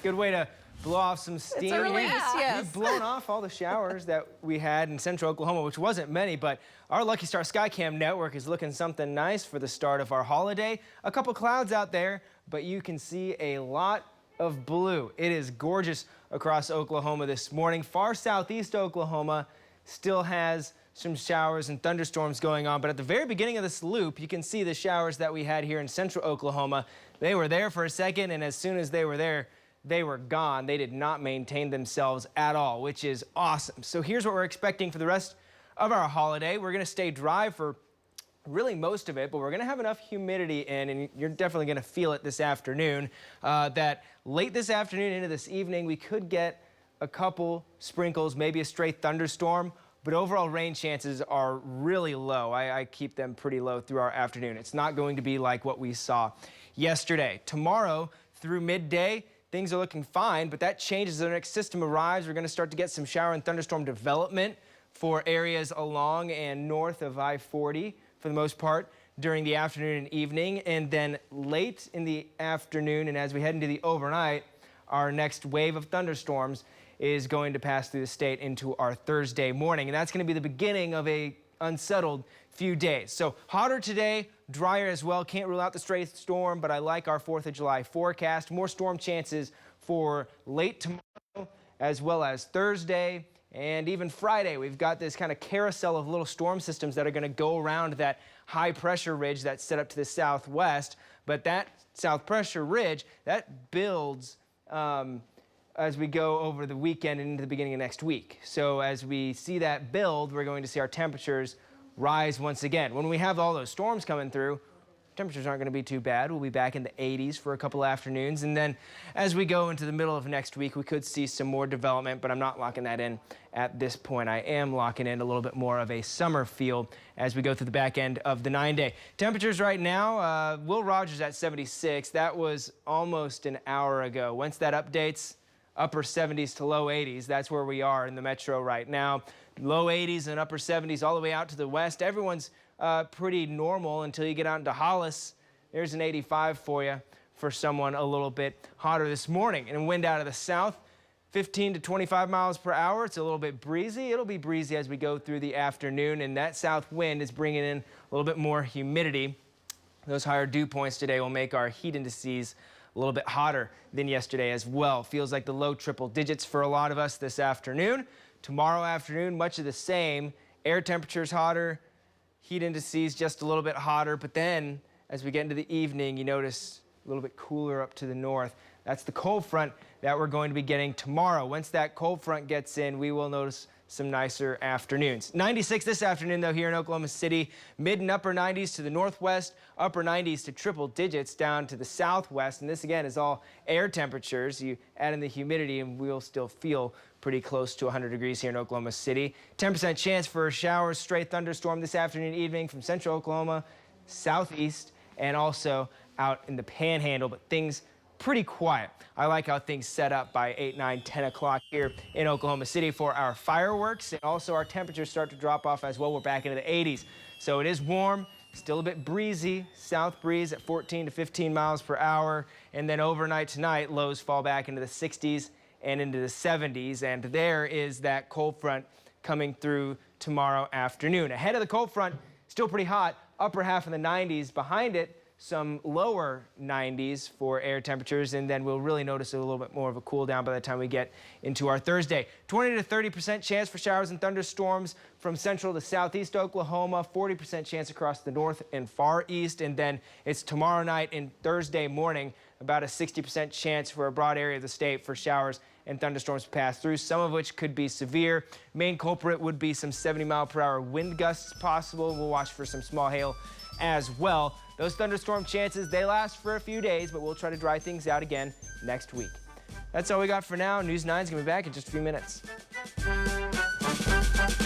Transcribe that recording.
Good way to blow off some steam. It's early, yes. We've blown off all the showers that we had in central Oklahoma, which wasn't many, but our Lucky Star Skycam network is looking something nice for the start of our holiday. A couple clouds out there, but you can see a lot of blue. It is gorgeous across Oklahoma this morning. Far southeast Oklahoma still has some showers and thunderstorms going on, but at the very beginning of this loop, you can see the showers that we had here in central Oklahoma. They were there for a second, and as soon as they were there, they were gone. They did not maintain themselves at all, which is awesome. So here's what we're expecting for the rest of our holiday. We're going to stay dry for really most of it, but we're going to have enough humidity in, and you're definitely going to feel it this afternoon, that late this afternoon into this evening, we could get a couple sprinkles, maybe a stray thunderstorm, but overall rain chances are really low. I keep them pretty low through our afternoon. It's not going to be like what we saw yesterday. Tomorrow through midday, things are looking fine, but that changes as the next system arrives. We're going to start to get some shower and thunderstorm development for areas along and north of I-40 for the most part during the afternoon and evening. And then late in the afternoon and as we head into the overnight, our next wave of thunderstorms is going to pass through the state into our Thursday morning. And that's going to be the beginning of a unsettled few days. So hotter today, drier as well. Can't rule out the stray storm, but I like our 4th of July forecast. More storm chances for late tomorrow as well as Thursday and even Friday. We've got this kind of carousel of little storm systems that are going to go around that high pressure ridge that's set up to the southwest. But that south pressure ridge, that builds as we go over the weekend and into the beginning of next week. So as we see that build, we're going to see our temperatures rise once again. When we have all those storms coming through, temperatures aren't going to be too bad. We'll be back in the 80s for a couple afternoons. And then as we go into the middle of next week, we could see some more development, but I'm not locking that in at this point. I am locking in a little bit more of a summer feel as we go through the back end of the 9-day. Temperatures right now, Will Rogers at 76. That was almost an hour ago. Once that updates, upper 70s to low 80s. That's where we are in the metro right now. Low 80s and upper 70s all the way out to the west. Everyone's pretty normal until you get out into Hollis. There's an 85 for you for someone a little bit hotter this morning. And wind out of the south, 15 to 25 miles per hour. It's a little bit breezy. It'll be breezy as we go through the afternoon, and that south wind is bringing in a little bit more humidity. Those higher dew points today will make our heat indices a little bit hotter than yesterday as well. Feels like the low triple digits for a lot of us this afternoon. Tomorrow afternoon, much of the same. Air temperatures hotter, heat indices just a little bit hotter, but then as we get into the evening, you notice a little bit cooler up to the north. That's the cold front that we're going to be getting tomorrow. Once that cold front gets in, we will notice some nicer afternoons. 96 this afternoon, though, here in Oklahoma City. Mid and upper 90s to the northwest, upper 90s to triple digits down to the southwest. And this, again, is all air temperatures. You add in the humidity, and we'll still feel pretty close to 100 degrees here in Oklahoma City. 10% chance for a shower, stray thunderstorm this afternoon, evening from central Oklahoma, southeast, and also out in the panhandle. But things pretty quiet. I like how things set up by 8, 9, 10 o'clock here in Oklahoma City for our fireworks, and also our temperatures start to drop off as well. We're back into the 80s. So it is warm, still a bit breezy, south breeze at 14 to 15 miles per hour, and then overnight tonight, lows fall back into the 60s and into the 70s, and there is that cold front coming through tomorrow afternoon. Ahead of the cold front, still pretty hot, upper half of the 90s. Behind it, some lower 90s for air temperatures, and then we'll really notice a little bit more of a cool down by the time we get into our Thursday. 20 to 30% chance for showers and thunderstorms from central to southeast Oklahoma, 40% chance across the north and far east, and then it's tomorrow night and Thursday morning, about a 60% chance for a broad area of the state for showers and thunderstorms to pass through, some of which could be severe. Main culprit would be some 70-mile-per-hour wind gusts possible. We'll watch for some small hail as well. Those thunderstorm chances, they last for a few days, but we'll try to dry things out again next week. That's all we got for now. News 9 is going to be back in just a few minutes.